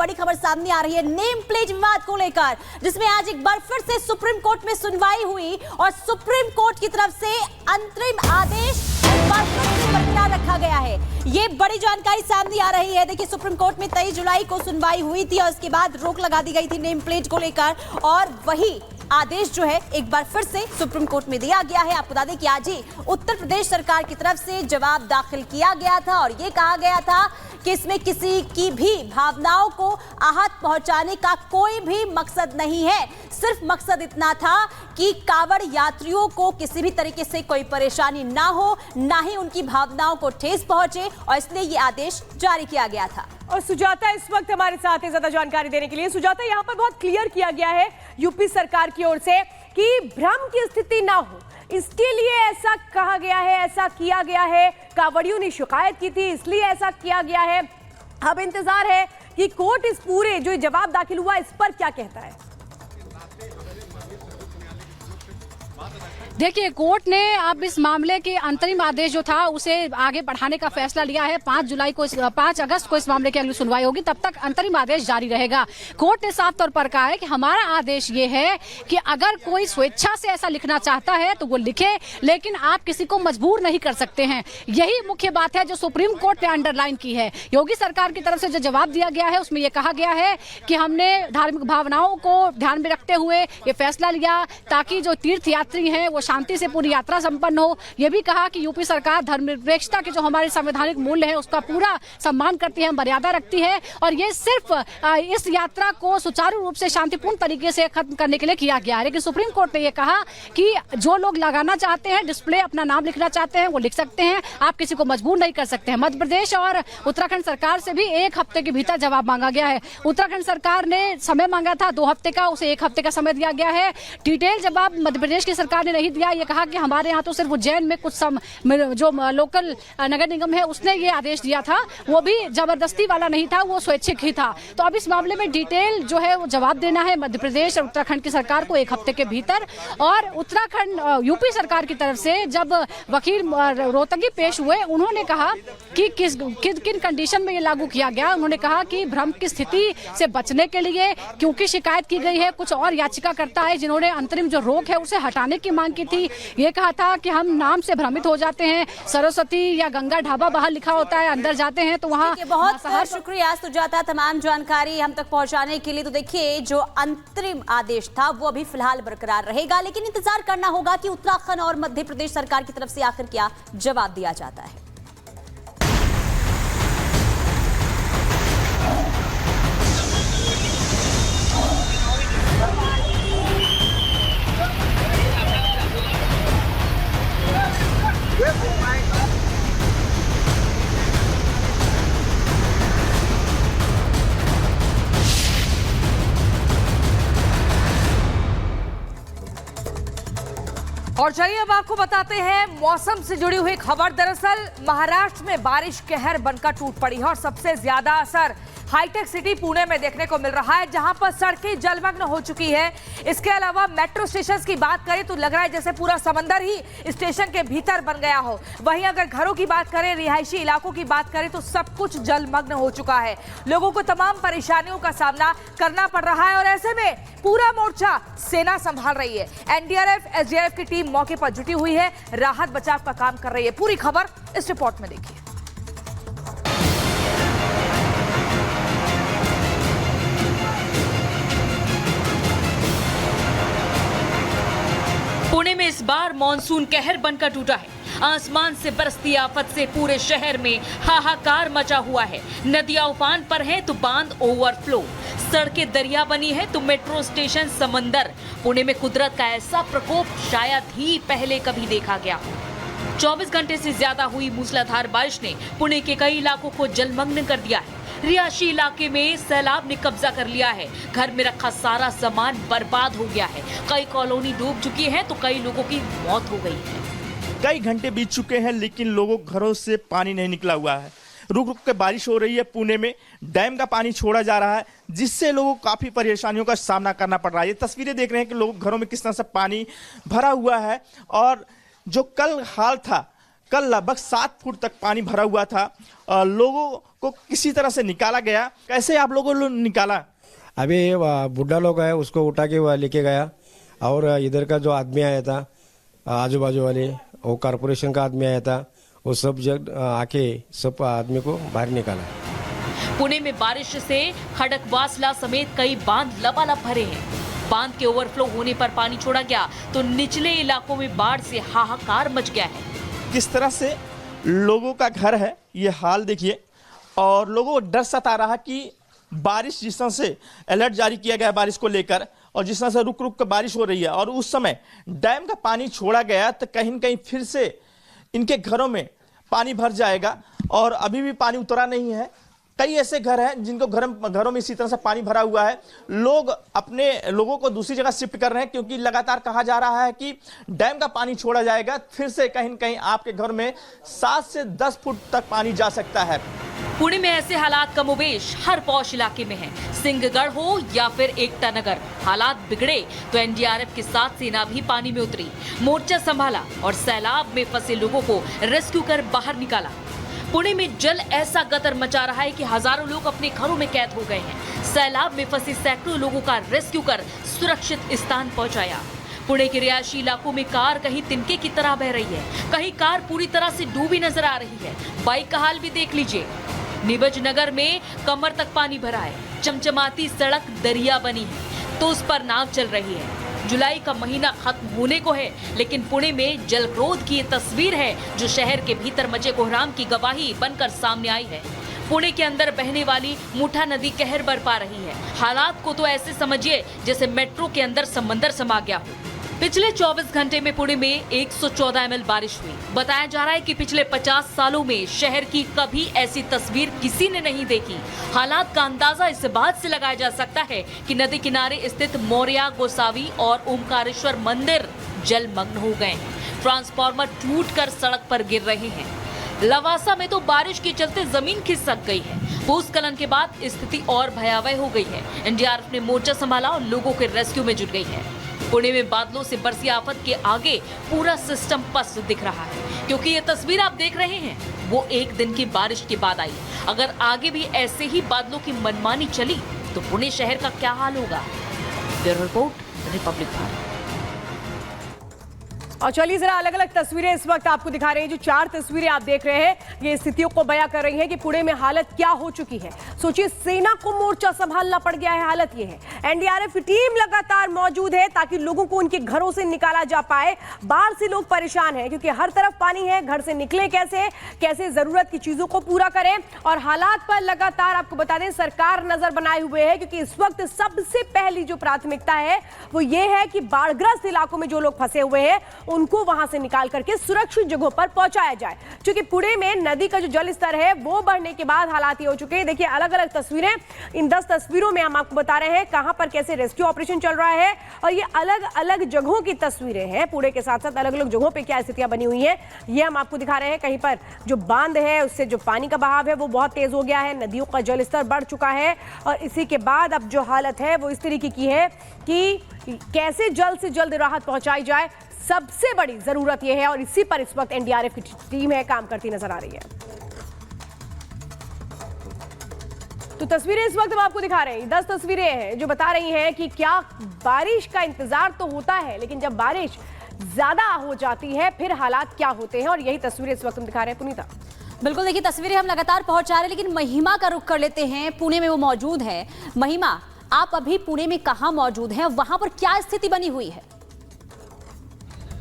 बड़ी खबर सामने आ रही है नेम प्लेट विवाद को लेकर, जिसमें आज एक बार फिर से सुप्रीम कोर्ट में सुनवाई हुई और सुप्रीम कोर्ट की तरफ से अंतरिम आदेश बरकरार रखा गया है। ये बड़ी जानकारी सामने आ रही है। देखिए, सुप्रीम कोर्ट में 23 जुलाई को सुनवाई हुई थी और उसके बाद रोक लगा दी गई थी नेम प्लेट को लेकर, और वही आदेश जो है एक बार फिर से सुप्रीम कोर्ट में दिया गया है। आपको बता दें कि आज ही उत्तर प्रदेश सरकार की तरफ से जवाब दाखिल किया गया था और ये कहा गया था कि इसमें किसी की भी भावनाओं को आहत पहुंचाने का कोई भी मकसद नहीं है। सिर्फ मकसद इतना था कि कांवड़ यात्रियों को किसी भी तरीके से कोई परेशानी ना हो, ना ही उनकी भावनाओं को ठेस पहुंचे, और इसलिए ये आदेश जारी किया गया था। और सुजाता इस वक्त हमारे साथ है ज्यादा जानकारी देने के लिए। सुजाता, यहाँ पर बहुत क्लियर किया गया है यूपी सरकार की ओर से कि भ्रम की स्थिति ना हो, इसके लिए ऐसा कहा गया है, ऐसा किया गया है। कांवड़ियों ने शिकायत की थी, इसलिए ऐसा किया गया है। अब इंतजार है कि कोर्ट इस पूरे जो जवाब दाखिल हुआ इस पर क्या कहता है। देखिए, कोर्ट ने अब इस मामले के अंतरिम आदेश जो था उसे आगे बढ़ाने का फैसला लिया है। 5 अगस्त को इस मामले की अगली सुनवाई होगी, तब तक अंतरिम आदेश जारी रहेगा। कोर्ट ने साफ तौर पर कहा है कि हमारा आदेश ये है कि अगर कोई स्वेच्छा से ऐसा लिखना चाहता है तो वो लिखे, लेकिन आप किसी को मजबूर नहीं कर सकते हैं। यही मुख्य बात है जो सुप्रीम कोर्ट ने अंडरलाइन की है। योगी सरकार की तरफ से जो जवाब दिया गया है उसमें यह कहा गया है कि हमने धार्मिक भावनाओं को ध्यान में रखते हुए ये फैसला लिया ताकि जो तीर्थ यात्री हैं वो शांति से पूरी यात्रा संपन्न हो। यह भी कहा कि यूपी सरकार धर्मनिरपेक्षता के जो हमारे संवैधानिक मूल्य है उसका पूरा सम्मान करती है, मर्यादा रखती है, और ये सिर्फ इस यात्रा को सुचारू रूप से शांतिपूर्ण तरीके से खत्म करने के लिए किया गया है। लेकिन सुप्रीम कोर्ट ने यह कहा कि जो लोग लगाना चाहते हैं डिस्प्ले, अपना नाम लिखना चाहते हैं, वो लिख सकते हैं, आप किसी को मजबूर नहीं कर सकते हैं। मध्य प्रदेश और उत्तराखंड सरकार से भी 1 हफ्ते के भीतर जवाब मांगा गया है। उत्तराखंड सरकार ने समय मांगा था 2 हफ्ते का, उसे 1 हफ्ते का समय दिया गया है। डिटेल जवाब मध्य प्रदेश की सरकार ने नहीं दिया। ये कहा कि हमारे यहाँ तो सिर्फ उज्जैन में कुछ जो लोकल नगर निगम है उसने ये आदेश दिया था, वो भी जबरदस्ती वाला नहीं था, वो स्वैच्छिक ही था। तो अब इस मामले में डिटेल जो है वो जवाब देना है मध्य प्रदेश और उत्तराखंड की सरकार को 1 हफ्ते के भीतर। और उत्तराखंड यूपी सरकार की तरफ से जब वकील रोहतगी पेश हुए, उन्होंने कहा कि किन कंडीशन में ये लागू किया गया। उन्होंने कहा कि भ्रम की स्थिति से बचने के लिए, क्योंकि शिकायत की गई है कुछ और याचिकाकर्ता है जिन्होंने अंतरिम जो रोक है उसे हटाने की मांग की थी। ये कहा था कि हम नाम से भ्रमित हो जाते हैं, सरस्वती या गंगा ढाबा बाहर लिखा होता है, अंदर जाते हैं तो वहाँ। बहुत शुक्रिया सुजाता तमाम जानकारी हम तक पहुंचाने के लिए। तो देखिए, जो अंतरिम आदेश था वो अभी फिलहाल बरकरार रहेगा, लेकिन इंतजार करना होगा कि उत्तराखंड और मध्य प्रदेश सरकार की तरफ से आखिर क्या जवाब दिया जाता है। और चलिए अब आपको बताते हैं मौसम से जुड़ी हुई खबर। दरअसल महाराष्ट्र में बारिश कहर बनकर टूट पड़ी है और सबसे ज्यादा असर हाईटेक सिटी पुणे में देखने को मिल रहा है, जहां पर सड़कें जलमग्न हो चुकी है। इसके अलावा मेट्रो स्टेशन की बात करें तो लग रहा है जैसे पूरा समंदर ही स्टेशन के भीतर बन गया हो। वहीं अगर घरों की बात करें, रिहायशी इलाकों की बात करें तो सब कुछ जलमग्न हो चुका है। लोगों को तमाम परेशानियों का सामना करना पड़ रहा है और ऐसे में पूरा मोर्चा सेना संभाल रही है। एनडीआरएफ, एसडीआरएफ की टीम मौके पर जुटी हुई है, राहत बचाव का काम कर रही है। पूरी खबर इस रिपोर्ट में देखिए। पुणे में इस बार मॉनसून कहर बनकर टूटा है। आसमान से बरसती आफत से पूरे शहर में हाहाकार मचा हुआ है। नदियां उफान पर हैं तो बांध ओवरफ्लो, सड़कें दरिया बनी है तो मेट्रो स्टेशन समंदर। पुणे में कुदरत का ऐसा प्रकोप शायद ही पहले कभी देखा गया। 24 घंटे से ज्यादा हुई मूसलाधार बारिश ने पुणे के कई इलाकों को जलमग्न कर दिया है। रिहायशी इलाके में सैलाब ने कब्जा कर लिया है। घर में रखा सारा सामान बर्बाद हो गया है। कई कॉलोनी डूब चुकी है तो कई लोगों की मौत हो गई है। कई घंटे बीत चुके हैं लेकिन लोगों के घरों से पानी नहीं निकला हुआ है। रुक रुक के बारिश हो रही है। पुणे में डैम का पानी छोड़ा जा रहा है, जिससे लोगों को काफी परेशानियों का सामना करना पड़ रहा है। ये तस्वीरें देख रहे हैं कि लोगों के घरों में किस तरह से पानी भरा हुआ है। और जो कल हाल था, कल लगभग 7 फुट तक पानी भरा हुआ था। लोगों को किसी तरह से निकाला गया, कैसे आप लोगों ने निकाला? अभी बुढ़ा लोग है उसको उठा के वह लेके गया, और इधर का जो आदमी आया था आजू बाजू वाले, वो कारपोरेशन का आदमी आया था, वो सब जग आके सब आदमी को बाहर निकाला। पुणे में बारिश से खड़कवासला समेत कई बांध लबालब भरे हैं। बांध के ओवरफ्लो होने पर पानी छोड़ा गया तो निचले इलाकों में बाढ़ से हाहाकार मच गया है। किस तरह से लोगों का घर है ये हाल देखिए, और लोगों को डर सता रहा कि बारिश, जिस तरह से अलर्ट जारी किया गया बारिश को लेकर, और जिस तरह से रुक रुक कर बारिश हो रही है, और उस समय डैम का पानी छोड़ा गया तो कहीं न कहीं फिर से इनके घरों में पानी भर जाएगा, और अभी भी पानी उतरा नहीं है। कई ऐसे घर हैं जिनको घरों में इसी तरह से पानी भरा हुआ है। लोग अपने लोगों को दूसरी जगह शिफ्ट कर रहे हैं, क्योंकि लगातार कहा जा रहा है कि डैम का पानी छोड़ा जाएगा, फिर से कहीं न कहीं आपके घर में 7 से 10 फुट तक पानी जा सकता है। पुणे में ऐसे हालात कमोबेश हर पौष इलाके में हैं। सिंहगढ़ हो या फिर एकता नगर, हालात बिगड़े तो एनडीआरएफ के साथ सेना भी पानी में उतरी, मोर्चा संभाला और सैलाब में फंसे लोगों को रेस्क्यू कर बाहर निकाला। पुणे में जल ऐसा गतर मचा रहा है कि हजारों लोग अपने घरों में कैद हो गए हैं। सैलाब में फंसे सैकड़ों लोगों का रेस्क्यू कर सुरक्षित स्थान पहुंचाया। पुणे के रिहायशी इलाकों में कार कहीं तिनके की तरह बह रही है, कहीं कार पूरी तरह से डूबी नजर आ रही है। बाइक का हाल भी देख लीजिए। निबज नगर में कमर तक पानी भरा है, चमचमाती सड़क दरिया बनी है तो उस पर नाव चल रही है। जुलाई का महीना खत्म होने को है, लेकिन पुणे में जलक्रोध की ये तस्वीर है जो शहर के भीतर मचे कोहराम की गवाही बनकर सामने आई है। पुणे के अंदर बहने वाली मुठा नदी कहर बरपा रही है। हालात को तो ऐसे समझिए जैसे मेट्रो के अंदर समंदर समा गया हो। पिछले 24 घंटे में पुणे में 114 ml बारिश हुई। बताया जा रहा है कि पिछले 50 सालों में शहर की कभी ऐसी तस्वीर किसी ने नहीं देखी। हालात का अंदाजा इस बात से लगाया जा सकता है कि नदी किनारे स्थित मौर्या, गोसावी और ओमकारेश्वर मंदिर जलमग्न हो गए हैं। ट्रांसफार्मर टूटकर सड़क पर गिर रहे हैं। लवासा में तो बारिश के चलते जमीन खिसक गई है। भूस्खलन के बाद स्थिति और भयावह हो गई है। एनडीआरएफ ने मोर्चा संभाला और लोगों के रेस्क्यू में जुट गई है। पुणे में बादलों से बरसी आफत के आगे पूरा सिस्टम पस्त दिख रहा है, क्योंकि ये तस्वीर आप देख रहे हैं वो एक दिन की बारिश के बाद आई। अगर आगे भी ऐसे ही बादलों की मनमानी चली तो पुणे शहर का क्या हाल होगा? Bureau report, Republic Bharat. और चलिए जरा अलग अलग तस्वीरें इस वक्त आपको दिखा रहे हैं। जो 4 तस्वीरें आप देख रहे हैं ये स्थितियों को बयां कर रही हैं कि पुणे में हालत क्या हो चुकी है। सोचिए, सेना को मोर्चा संभालना पड़ गया है। हालत ये है, एनडीआरएफ की टीम लगातार मौजूद है ताकि लोगों को उनके घरों से निकाला जा पाए। बाढ़ से लोग परेशान हैं क्योंकि हर तरफ पानी है। घर से निकले कैसे जरूरत की चीजों को पूरा करें, और हालात पर लगातार आपको बता दें सरकार नजर बनाए हुए है, क्योंकि इस वक्त सबसे पहली जो प्राथमिकता है वो ये है कि बाढ़ग्रस्त इलाकों में जो लोग फंसे हुए हैं उनको वहां से निकाल करके सुरक्षित जगहों पर पहुंचाया जाए। क्योंकि पुणे में नदी का जो जल स्तर है वो बढ़ने के बाद हालात ये हो चुके हैं। देखिए अलग अलग तस्वीरें, इन 10 तस्वीरों में हम आपको बता रहे हैं कहां पर कैसे रेस्क्यू ऑपरेशन चल रहा है, और ये अलग अलग जगहों की तस्वीरें हैं। पुणे के साथ साथ अलग अलग जगहों पे क्या स्थितियां बनी हुई है ये हम आपको दिखा रहे हैं। कहीं पर जो बांध है उससे जो पानी का बहाव है वो बहुत तेज हो गया है, नदियों का जल स्तर बढ़ चुका है, और इसी के बाद अब जो हालत है वो इस तरीके की है कि कैसे जल्द से जल्द राहत पहुंचाई जाए, सबसे बड़ी जरूरत यह है। और इसी पर इस वक्त एनडीआरएफ की टीम है काम करती नजर आ रही है। तो तस्वीरें इस वक्त हम आपको दिखा रहे हैं, 10 तस्वीरें हैं जो बता रही हैं कि क्या बारिश का इंतजार तो होता है, लेकिन जब बारिश ज्यादा हो जाती है फिर हालात क्या होते हैं, और यही तस्वीरें इस वक्त हम दिखा रहे हैं। पुनीता, बिल्कुल, देखिए तस्वीरें हम लगातार पहुंचा रहे हैं, लेकिन महिमा का रुख कर लेते हैं। पुणे में वो मौजूद है। महिमा, आप अभी पुणे में कहां मौजूद हैं, वहां पर क्या स्थिति बनी हुई है?